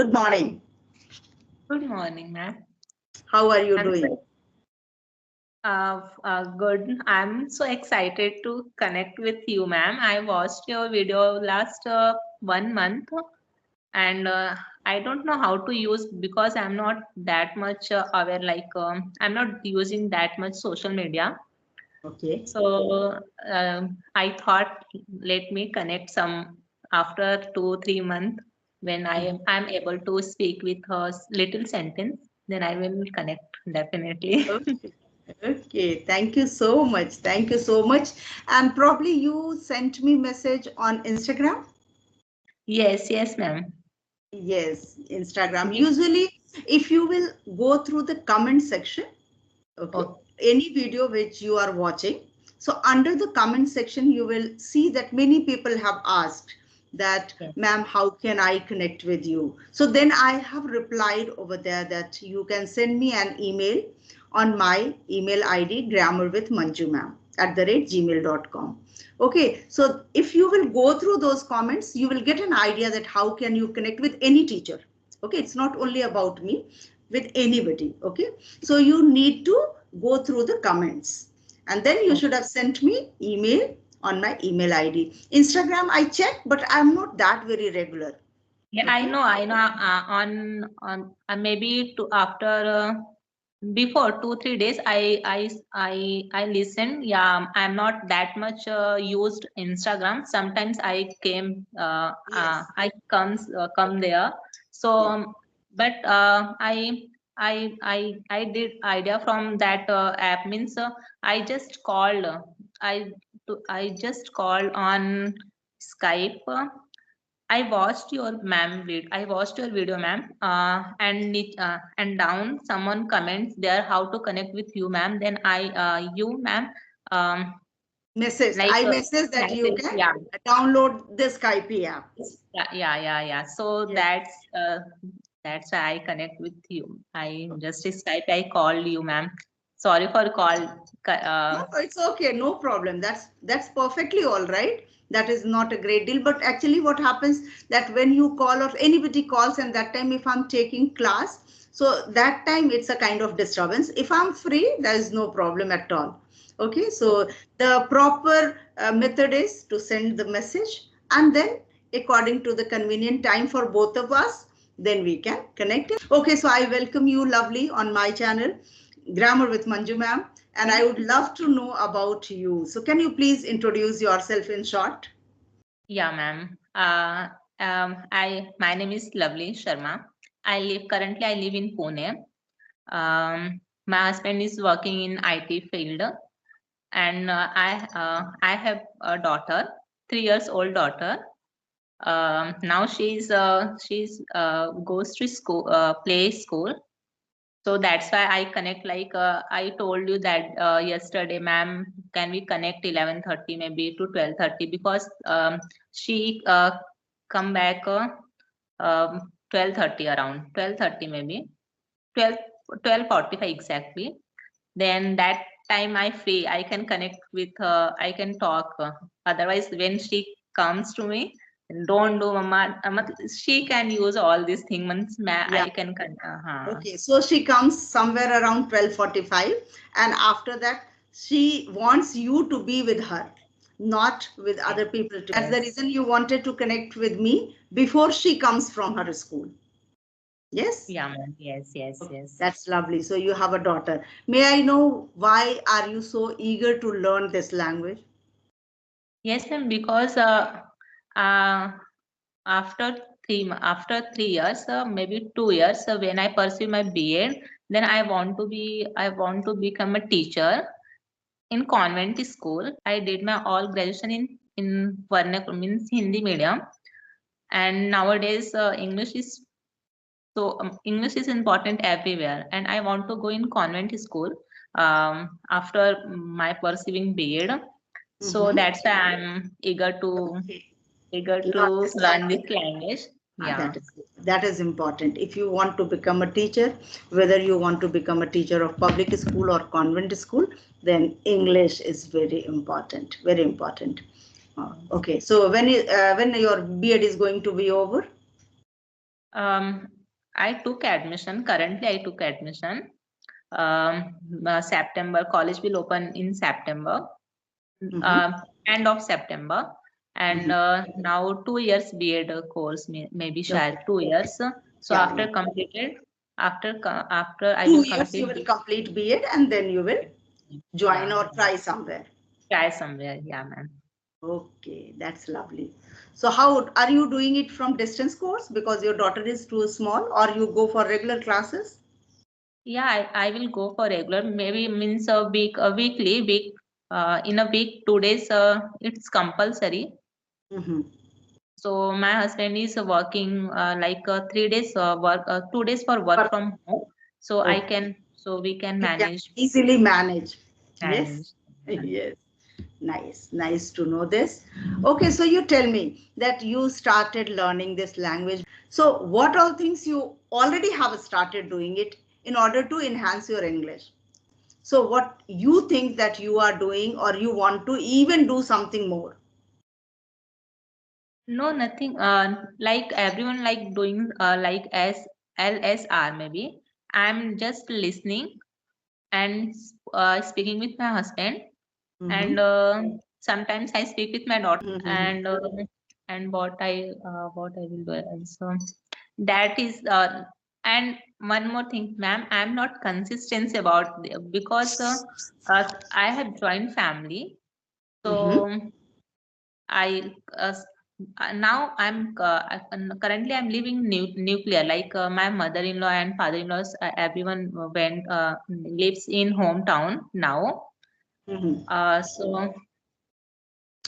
Good morning. Good morning, ma'am. How are you I'm doing? so good. I'm so excited to connect with you, ma'am. I watched your video last 1 month, and I don't know how to use because I'm not that much aware. Like I'm not using that much social media. Okay. So I thought let me connect some after 2 3 months when I'm able to speak with a little sentence. Then I will connect definitely. Okay. Okay. Thank you so much. Thank you so much. And probably you sent me message on Instagram. Yes, yes, ma'am. Yes, Instagram. Be- Usually, if you will go through the comment section, okay, o- any video which you are watching, so under the comment section, you will see that many people have asked that, yes. ma'am, how can I connect with you? So then I have replied over there that you can send me an email on my email ID, grammarwithmanjumam @gmail.com. Okay, so if you will go through those comments, you will get an idea that how can you connect with any teacher. Okay, it's not only about me, with anybody. Okay, so you need to go through the comments, and then you o- should have sent me email on my email ID. Instagram I check, but I'm not that very regular. Yeah, I Okay. know, I know. On maybe to after before 2 3 days, I listen. Yeah, I'm not that much used Instagram. Sometimes Yes. I come there. So, Yes. but I did idea from that app means I just called. I just called on Skype. I watched your video, ma'am. And down someone comments there how to connect with you, ma'am. Then you, ma'am, um, Message. like I message that you message, can yeah, download the Skype app. yeah. So Yes. that's why I connect with you. I just Skype. I called you, ma'am. Sorry for call. No, no, it's okay, no problem. That's perfectly all right. That is not a great deal. But actually, what happens that when you call or anybody calls, and that time if I'm taking class, so that time it's a kind of disturbance. If I'm free, there is no problem at all. Okay, so the proper method is to send the message, and then according to the convenient time for both of us, then we can connect. Okay, so I welcome you, lovely, on my channel, Grammar with Manju ma'am, and I would love to know about you. So can you please introduce yourself in short? Yeah, ma'am. My name is Lovely Sharma. I live in Pune. My husband is working in IT field, and I have a daughter, 3 years old daughter. Now she's goes to school, play school. So that's why I connect. Like I told you that yesterday, ma'am, can we connect 11:30 maybe to 12:30 because she come back 12:30 around 12:30 maybe 12 12:45 exactly. Then that time I free, I can connect with her, I can talk. Otherwise, when she comes to me, don't do mama. She can use all these things. Yeah. I can. Okay. So she comes somewhere around 12:45, and after that, she wants you to be with her, not with Yes. other people. That's the Yes. reason you wanted to connect with me before she comes from her school. Yes. Yeah, ma'am. Yes. Yes. Okay, Yes. that's lovely. So you have a daughter. May I know why are you so eager to learn this language? Yes, ma'am. Because uh, after after 3 years, maybe 2 years, when I pursue my BEd, then I want to become a teacher in convent school. I did my all graduation in vernacular means Hindi medium, and nowadays English is important everywhere, and I want to go in convent school after my pursuing BEd. So Mm-hmm. that's why I'm Okay. eager to Learn this learn language. this language. Yeah. That is important. If you want to become a teacher, whether you want to become a teacher of public school or convent school, then English is very important. Very important. Okay. So when your BEd is going to be over? I took admission. Currently, I took admission. September college will open in September, Mhm. end of September, and Mhm. now 2 years B.Ed course, maybe Okay. share 2 years. So Yeah, yeah. after completed, after I will 2 years you complete will this. complete B.Ed and then you will join Yeah, or try somewhere. try somewhere. Yeah, ma'am. Okay, that's lovely. So how are you doing it from distance course because your daughter is too small, or you go for regular classes? Yeah, I will go for regular. Maybe means weekly. In a week, 2 days. It's compulsory. Mm-hmm. So my husband is working 3 days work, 2 days for work from home. So Okay. we can You can manage. easily manage. Yes. Manage. Yes. Nice. Nice to know this. Okay, so you tell me that you started learning this language. So what all things you already have started doing it in order to enhance your English? So what you think that you are doing or you want to even do something more? No, nothing. Like everyone like doing like as LSR maybe. I'm just listening and speaking with my husband, Mm-hmm. and sometimes I speak with my daughter, Mm-hmm. and what I will do also. That is and one more thing, ma'am, I'm not consistent about because I have joined family, Mm-hmm. so I now currently I'm living nuclear, like my mother-in-law and father-in-laws, everyone went lives in hometown now. Mm-hmm. So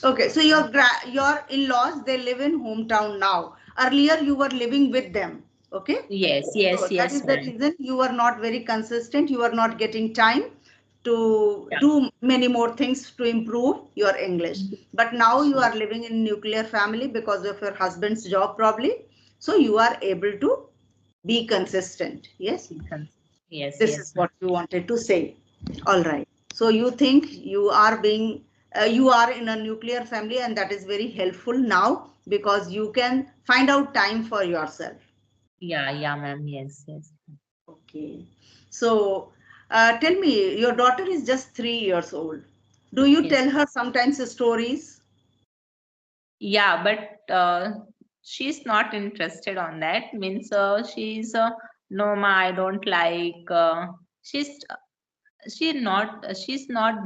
Okay, so your in-laws, they live in hometown now. Earlier you were living with them. Okay. yes, So yes, that yes, is the ma'am. reason you are not very consistent. You are not getting time to Yeah. do many more things to improve your English. But now you are living in nuclear family because of your husband's job probably. So you are able to be consistent. Yes. Yes, This is yes, ma'am. what you wanted to say. All right. So you think you are in a nuclear family, and that is very helpful now because you can find out time for yourself. Yeah, yeah, ma'am. Yes, yes. Okay. So tell me, your daughter is just 3 years old. Do you Yes. tell her sometimes stories? Yeah, but she's not interested on that. Means she's no, ma, I don't like. She's she's not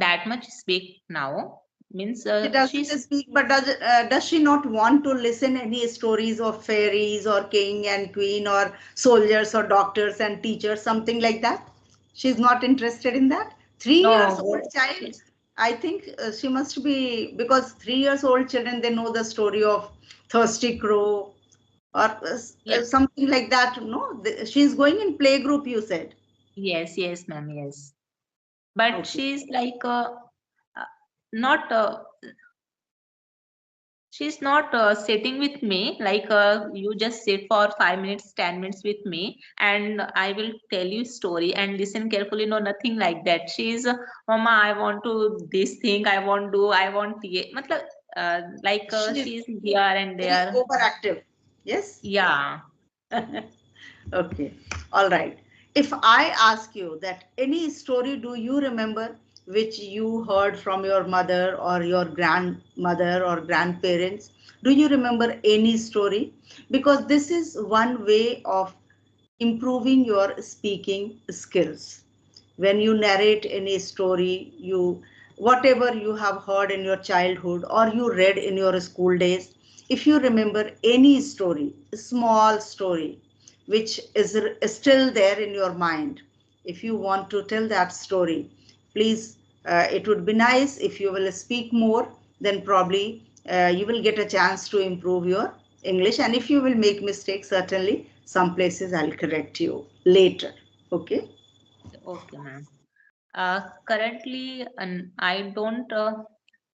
that much speak now. Means She doesn't she's speak, but does she not want to listen any stories of fairies or king and queen or soldiers or doctors and teachers, something like that? She's not interested in that. 3 years old no. child, She's I think she must be, because 3 years old children, they know the story of thirsty crow or yeah. something like that. No, she's going in playgroup, you said. Yes, yes, ma'am. Yes, but Okay. she's like not. She's not sitting with me like you just sit for 5 minutes, 10 minutes with me, and I will tell you story and listen carefully. No, nothing like that. She's Mama, I want to this thing. I want matlab, She's she's here and very there. overactive. Yes. Yeah. Okay, all right. If I ask you that any story do you remember which you heard from your mother or your grandmother or grandparents? Do you remember any story? Because this is one way of improving your speaking skills. When you narrate any story, you whatever you have heard in your childhood or you read in your school days, if you remember any story, small story, which is still there in your mind, if you want to tell that story, please, it would be nice if you will speak more, then probably you will get a chance to improve your English. And if you will make mistakes, certainly some places I'll correct you later. Okay. Okay, ma'am. Currently, I don't.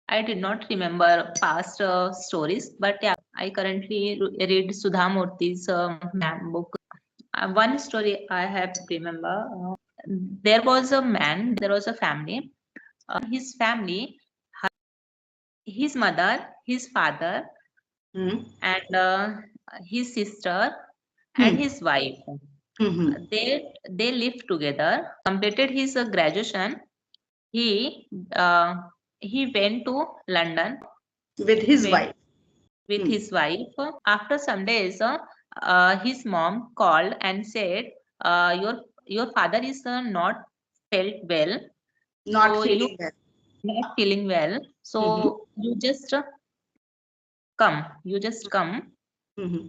I did not remember past stories, but yeah, I currently read Sudha Murthy's ma'am book. One story I have remember. There was a man. There was a family. His family, his mother, his father, Hmm. and his sister and Hmm. his wife. They lived together, completed his graduation. He uh, he went to London With his went wife. with his wife. After some days, his mom called and said, your father is not felt well, Not so you feeling well. not feeling well. Mm-hmm. So you just come. You just come. Mm-hmm.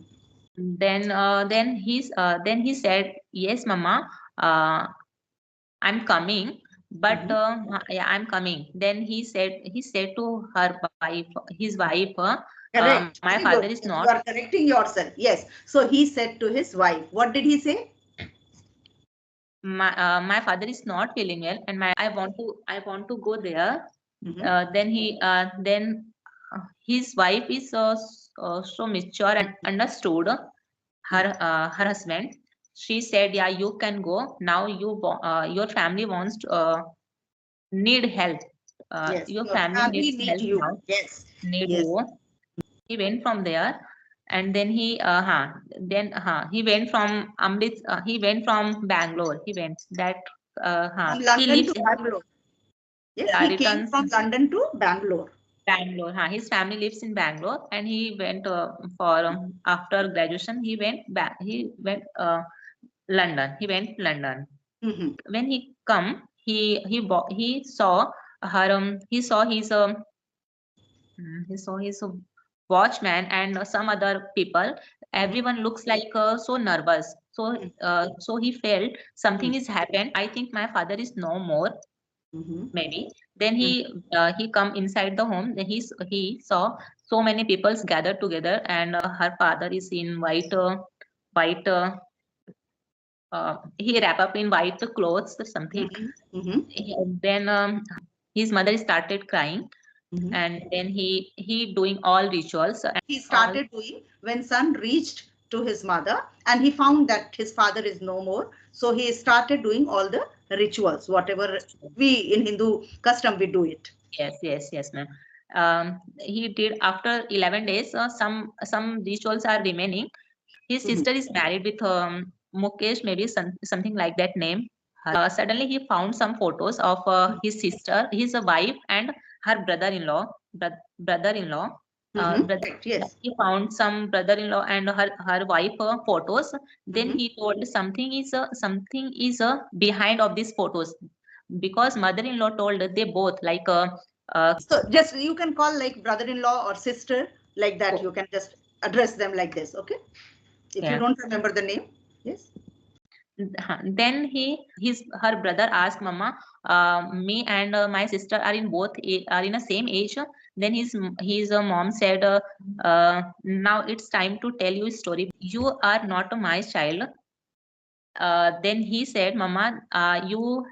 Then he said, yes, Mama, I'm coming. But Mm-hmm. yeah, I'm coming. Then he said to her wife, his wife, Correct. my Very father good. is Yes, not. you are correcting yourself. Yes. So he said to his wife, what did he say? My father is not feeling well, and my I want to go there. Mm-hmm. Then his wife is so mature and understood her husband. She said, yeah, you can go now. Your family wants to, need help. Yes. Your Your family family needs need help you. now. Yes. Need Yes. you. He went from there, and then he went from he went from Bangalore. He went that From he London lives to Bangalore. Yes, he came returns from London to Bangalore. Bangalore. His family lives in Bangalore, and he went for after graduation. He went back. He went London. He went London. Mm-hmm. When he come, he saw her. He saw his watchman and some other people. Mm-hmm. Everyone looks like so nervous. So he felt something is happened. I think my father is no more. Mm-hmm. Maybe. Then he come inside the home. Then he saw so many peoples gathered together, and her father is in white. He wrap up in white clothes or something. Mm-hmm. Mm-hmm. Then his mother started crying, Mm-hmm. and then he doing all rituals and He all. started doing when son reached to his mother and he found that his father is no more. So he started doing all the rituals, whatever we in Hindu custom we do it. Yes, ma'am. He did after 11 days. Some rituals are remaining. His Mm-hmm. sister is married with Mukesh, maybe something like that name. Suddenly, he found some photos of his sister, his wife, and her brother-in-law. Brother-in-law. Mm-hmm. Brother, Right, yes. he found some brother-in-law and her wife photos. Then Mm-hmm. he told something is behind of these photos, because mother-in-law told they both like So just you can call like brother-in-law or sister like that. You can just address them like this. Okay. If you yeah. don't remember the name. Yes. Then her brother asked Mama, me and my sister are in are in the same age. Then his mom said, now it's time to tell you a story. You are not my child. Then he said, Mama, you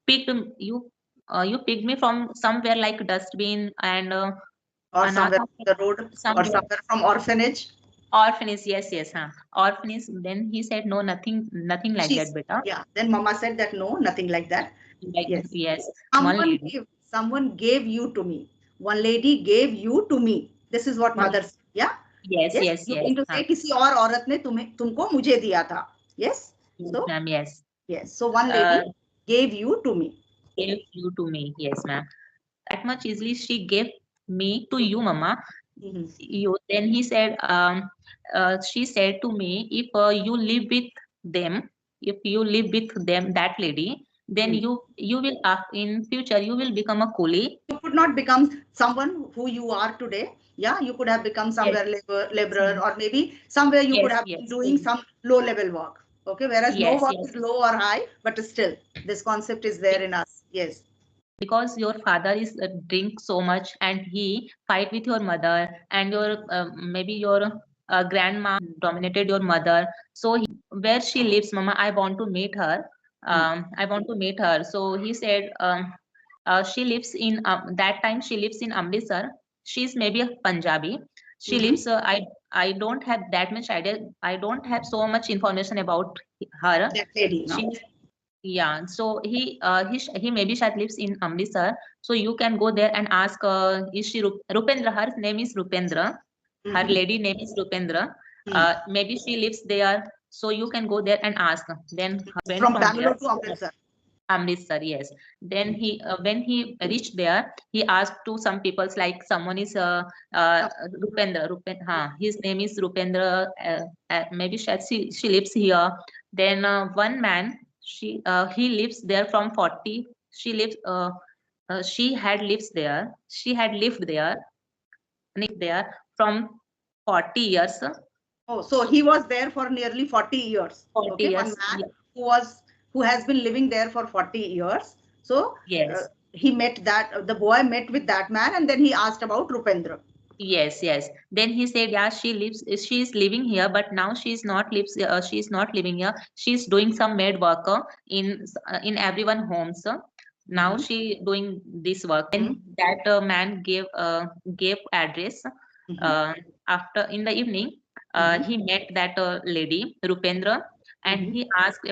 picked you picked me from somewhere like dustbin and Or somewhere anatha on the road or somewhere. somewhere from orphanage. Orphanage, yes, huh. Orphanage. Then he said, no, nothing like that, She's, beta. yeah. Then mama said that no, nothing like that. Like, Yes. yes, one Someone lady. gave, someone gave you to me. One lady gave you to me. This is what Yes, mother said. Yeah. yes, Yes. yes, You yes, mean to huh. say किसी और औरत ने तुम्हें तुमको मुझे दिया था. Yes. Yes, So ma'am, yes. yes. So one Uh, lady gave you to me. gave you to me, yes, ma'am. That much easily she gave me to you, Mama. Mm-hmm. Then he said, she said to me, if you live with them, if you live with them, that lady, then Mm-hmm. you will in future you will become a coolie. You could not become someone who you are today. Yeah, you could have become Yes, somewhere laborer ma'am. or maybe somewhere you could Yes, have been yes, doing some low level work. Okay, whereas no yes, work yes. is low or high, but still this concept is there in us. Yes. Because your father is drink so much and he fight with your mother, and your maybe your grandma dominated your mother. So where she lives, Mama, I want to meet her. I want to meet her. So he said, she lives in that time she lives in Amritsar. She's maybe a Punjabi. She Mm-hmm. lives I don't have that much idea. I don't have so much information about her. That lady, She, no? yeah, so he maybe Shad lives in Amritsar. So you can go there and ask, is she Rupendra? Her name is Rupendra. Her Mm-hmm. lady name is Rupendra. Mm-hmm. Maybe she lives there. So you can go there and ask. Then went From from Bangalore there. to Amritsar. Amritsar, yes. Then he, when he reached there, he asked to some people's, like someone is Rupendra. His name is Rupendra. Maybe she lives here. Then one man, he lives there from 40. She lives. She had lives there. She had lived there from 40 years. Oh, so he was there for nearly 40 years. 40 Okay, one years. man who has been living there for 40 years. So Yes. he met the boy met with that man, and then he asked about Rupendra. Yes, yes. Then he said, yeah, she is living here, but now she is not living here. She's doing some maid work in everyone homes. Now Mhm. she doing this work. And Mhm. that man gave address. Mhm. Uh, After in the evening, Mhm. he met that lady, Rupendra, and Mhm. he asked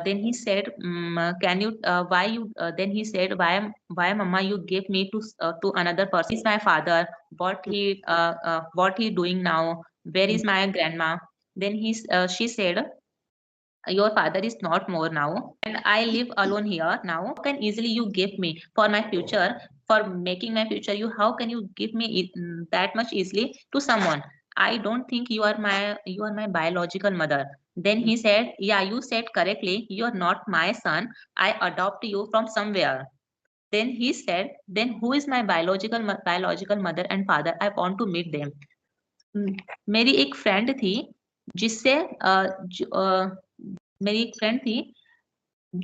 then he said, can you why you then he said, why mama you gave me to another person? He's my father. What he doing now? Where is my grandma? Then she said, your father is not more now, and I live alone here now. How can easily you give me for my future, for making my future? How can you give me that much easily to someone? I don't think you are my biological mother. Then he said, yeah, you said correctly, you are not my son. I adopt you from somewhere. Then he said, then who is my biological mother and father? I want to meet them. मेरी एक friend थी जिससे मेरी एक friend थी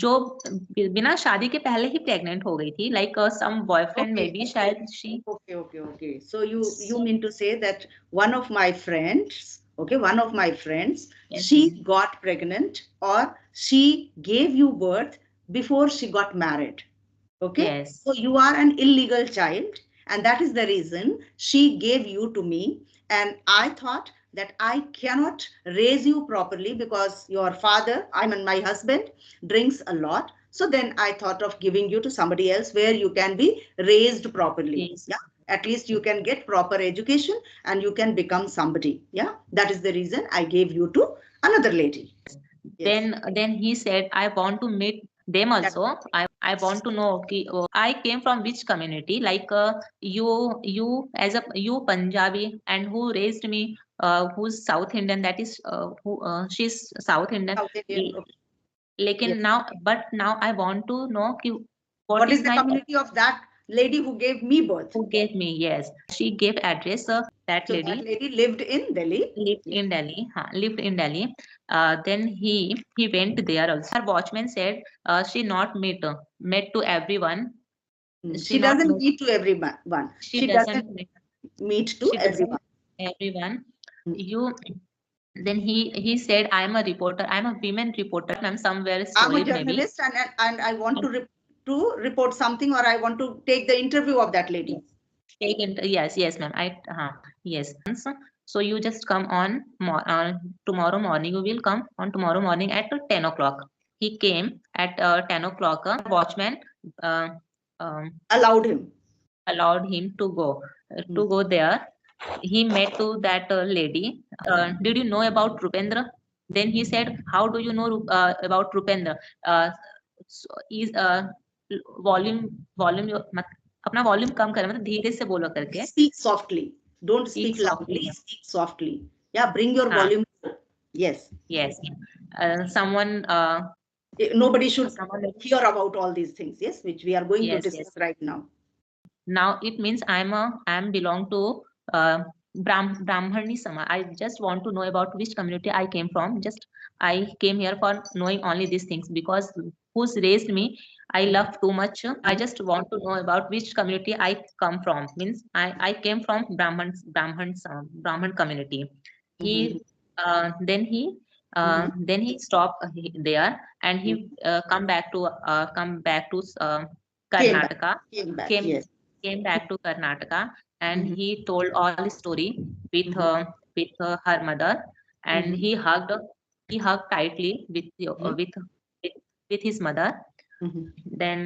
जो बिना शादी के पहले ही प्रेग्नेंट हो गई थी, लाइक सम बॉयफ्रेंड में भी शायद she Okay. So you mean to say that one of my friends, she got pregnant, or she gave you birth before she got married. Okay. Yes. So you are an illegal child, and that is the reason she gave you to me. And I thought that I cannot raise you properly because your father, I mean my husband, drinks a lot. So then I thought of giving you to somebody else where you can be raised properly. Yes. Yeah. At least you can get proper education and you can become somebody. Yeah. That is the reason I gave you to another lady. Yes. Then he said, I want to meet them also. I want to know, okay, I came from which community, like you as a you Punjabi, and who raised me, who's South Indian, that is she's South Indian. South Indian. Okay. Yes. Lekin now I want to know ki, What is the community of that lady who gave me birth? who gave me? Yes, she gave address. That So that lady lady lived in Delhi. lived in Delhi. Lived in Delhi. Then he went there also. Her watchman said she not met to everyone. She Not doesn't met. meet to everyone. She She doesn't doesn't meet. meet to She doesn't everyone. everyone. Mm. You. Then he said, I am a reporter. I am a women reporter. I'm somewhere I'm a story maybe. journalist, and I want to report something, or I want to take the interview of that lady. Take it. Yes, ma'am. Yes. So you just come on tomorrow morning. You will come on tomorrow morning at 10 o'clock. He came at 10 o'clock. Watchman uh, um, Allowed him. allowed him to go there. He met to that lady. Did you know about Rupendra? Then he said, how do you know about Rupendra? Is volume अपना volume कम करें, मतलब धीरे से बोलो करके. Speak softly. Don't Speak speak loudly. softly. Speak softly. Yeah, bring your हाँ. volume. Yes. Yes. Someone Nobody should hear about all these things. Yes, which we are going to discuss right now. Now it means I'm belong to Brahmani Samaj. I just want to know about which community I came from. Just I came here for knowing only these things, because who's raised me, I love too much. I just want to know about which community I come from. Means I came from Brahman community. He then he stopped there, and he come back to Karnataka. Came back. Came Yes. came back to Karnataka, and Mhm. he told all his story with her mother, and he hugged tightly with his mother. Then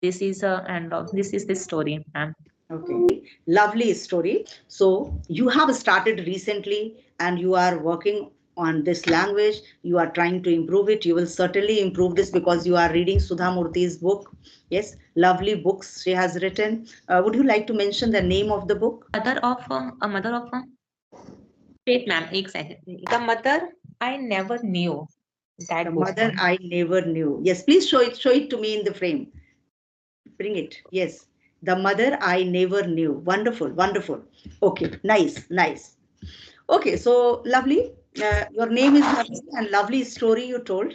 this is this is the story, ma'am. Okay, lovely story. So you have started recently and you are working on this language, you are trying to improve it, you will certainly improve this because you are reading Sudha Murthy's book. Yes, lovely books she has written. Would you like to mention the name of the book? Mother of a wait, ma'am, exactly. The mother I never knew. The That book. Mother I Never Knew. Yes, please show it to me in the frame. Bring it. Yes. The Mother I Never Knew. Wonderful, wonderful. Okay, nice, nice. Okay, so lovely. Your name is lovely and lovely story you told.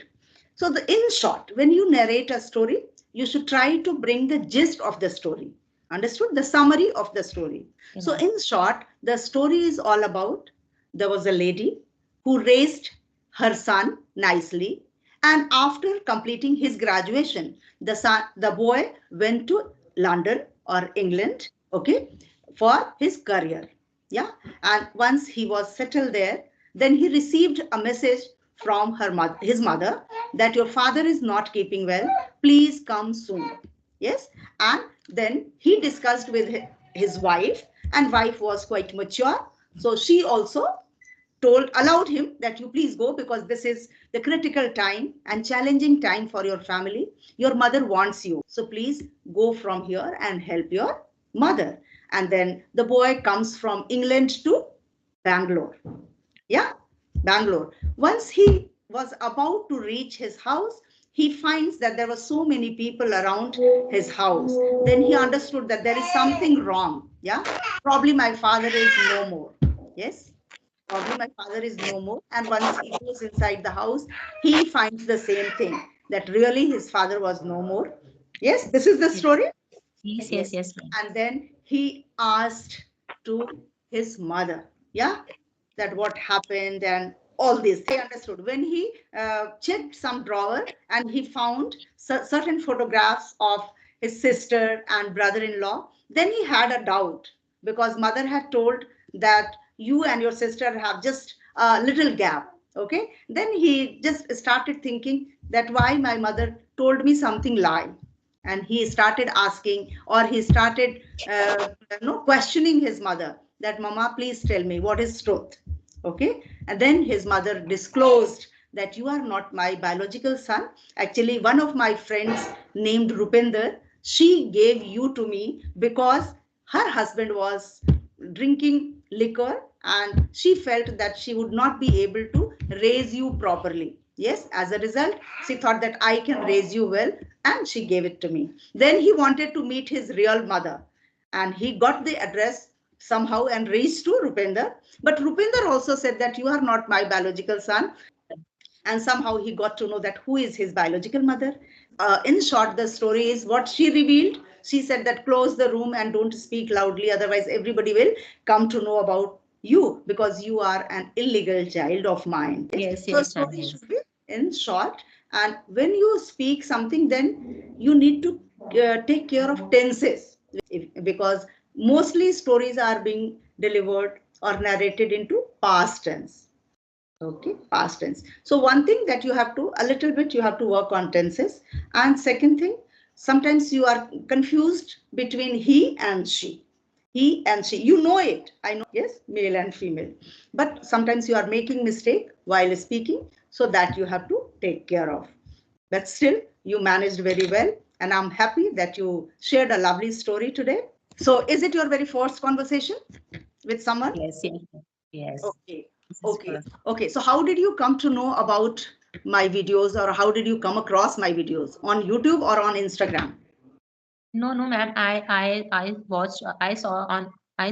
So in short, when you narrate a story, you should try to bring the gist of the story. Understood? The summary of the story. Okay, So ma'am. in short, the story is all about there was a lady who raised her son nicely, and after completing his graduation, the boy went to London or England, okay, for his career. Yeah, and once he was settled there, then he received a message from his mother, that your father is not keeping well, please come soon. Yes, and then he discussed with his wife, and wife was quite mature, so she also allowed him that you please go, because this is the critical time and challenging time for your family. Your mother wants you, so please go from here and help your mother. And then the boy comes from England to Bangalore. Yeah, Bangalore. Once he was about to reach his house, he finds that there were so many people around his house. Then he understood that there is something wrong. Yeah, probably my father is no more. Yes, probably my father is no more. And once he goes inside the house, he finds the same thing, that really his father was no more. Yes, this is the Yes, story. yes, Yes. yes, ma'am. And then he asked to his mother, yeah, that what happened and all this. He understood. When he checked some drawer and he found certain photographs of his sister and brother-in-law, then he had a doubt, because mother had told that you and your sister have just a little gap. Okay. Then he just started thinking that why my mother told me something lie, and he started asking, or he started questioning his mother, that mama, please tell me what is truth. Okay. And then his mother disclosed that you are not my biological son. Actually, one of my friends named Rupinder, she gave you to me because her husband was drinking liquor, and she felt that she would not be able to raise you properly. Yes, as a result, she thought that I can raise you well, and she gave it to me. Then he wanted to meet his real mother, and he got the address somehow and reached to Rupinder. But Rupinder also said that you are not my biological son, and somehow he got to know that who is his biological mother. In short, the story is what she revealed. She said that close the room and don't speak loudly, otherwise everybody will come to know about you, because you are an illegal child of mine. Yes, So yes, ma'am. story Yes. should be in short, and when you speak something, then you need to take care of tenses, because mostly stories are being delivered or narrated into past tense. Okay, past tense. So one thing that you have to, a little bit, you have to work on tenses. And second thing, sometimes you are confused between he and she. He and she, you know it. I know, yes, male and female. But sometimes you are making mistake while speaking, so that you have to take care of. But still, you managed very well. And I'm happy that you shared a lovely story today. So is it your very first conversation with someone? Yes, yes, yes. Okay. This is Okay. first. Okay. So how did you come to know about my videos, or how did you come across my videos on YouTube or on Instagram? No, no, ma'am. I watched. I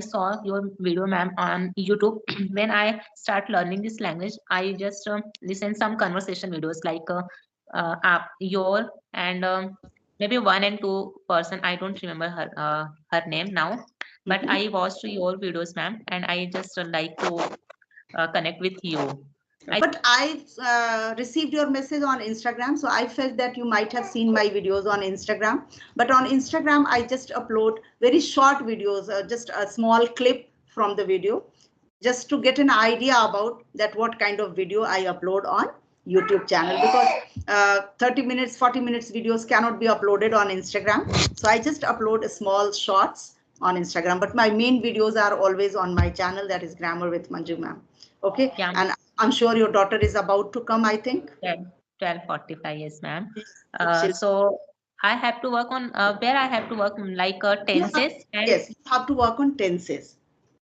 saw your video, ma'am, on YouTube. When I start learning this language, I just listen some conversation videos like your and maybe one and two person. I don't remember her name now, but Mhm. I watched your videos, ma'am, and I just like to connect with you. But I received your message on Instagram, so I felt that you might have seen my videos on Instagram. But on Instagram, I just upload very short videos, just a small clip from the video, just to get an idea about that what kind of video I upload on YouTube channel, because 30 minutes, 40 minutes videos cannot be uploaded on Instagram. So I just upload small shorts on Instagram, but my main videos are always on my channel, that is Grammar with Manju ma'am. Okay, Yeah, and I'm sure your daughter is about to come, I think. 12:45, yes, ma'am. She'll So I have to work on where I have to work like You have, tenses and yes, you have to work on tenses.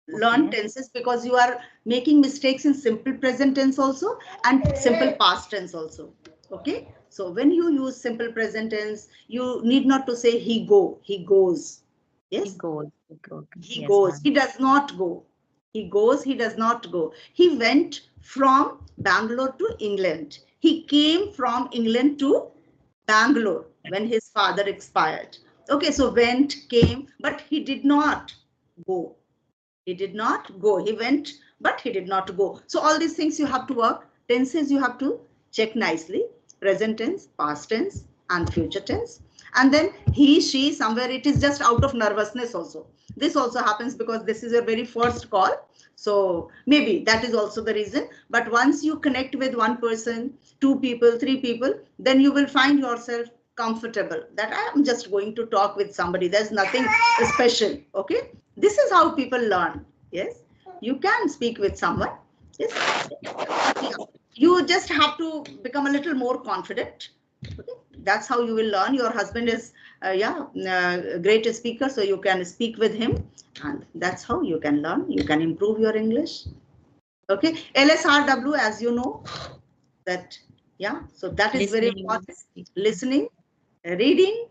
Learn okay, tenses because you are making mistakes in simple present tense also and simple past tense also. Okay. So when you use simple present tense, you need not to say he go, he goes. he Yes. goes, he goes. He Yes, goes. ma'am. He does not go. He goes. He does not go. He went from Bangalore to England. He came from England to Bangalore when his father expired. Okay, so went, came, but he did not go. He did not go. He went, but he did not go. So all these things you have to work. Tenses you have to check nicely. Present tense, past tense, and future tense. And then he, she, somewhere it is just out of nervousness also. This also happens because this is your very first call. So maybe that is also the reason. But once you connect with one person, two people, three people, then you will find yourself comfortable that I am just going to talk with somebody. There's nothing special. Okay. This is how people learn. Yes. You can speak with someone. Yes. You just have to become a little more confident. Okay. That's how you will learn. Your husband is, a great speaker, so you can speak with him, and that's how you can learn. You can improve your English. Okay. LSRW, as you know, that, yeah, so that is very Listening, important. speaking. Listening, reading,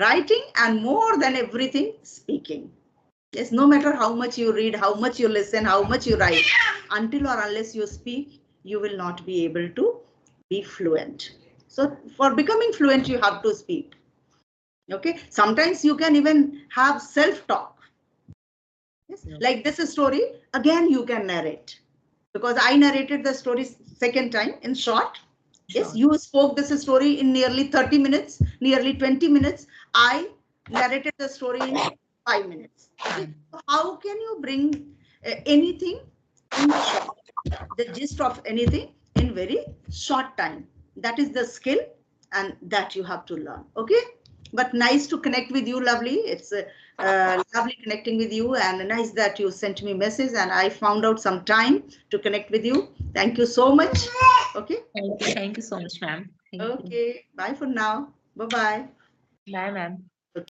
writing, and more than everything, speaking. Yes, no matter how much you read, how much you listen, how much you write, until or unless you speak, you will not be able to be fluent. So for becoming fluent, you have to speak. Okay. Sometimes you can even have self-talk. Yes. Yes. Like this story, again, you can narrate. Because I narrated the story second time in short. Yes, Sure. you spoke this story in nearly 30 minutes, nearly 20 minutes. I narrated the story in 5 minutes. Okay, so how can you bring anything in short, the gist of anything in very short time? That is the skill, and that you have to learn. Okay, but nice to connect with you, lovely. It's lovely connecting with you, and nice that you sent me message and I found out some time to connect with you. Thank you so much. Okay. Thank you. Thank you so much, ma'am. Thank you. Okay. Bye for now. Bye bye. Bye, ma'am.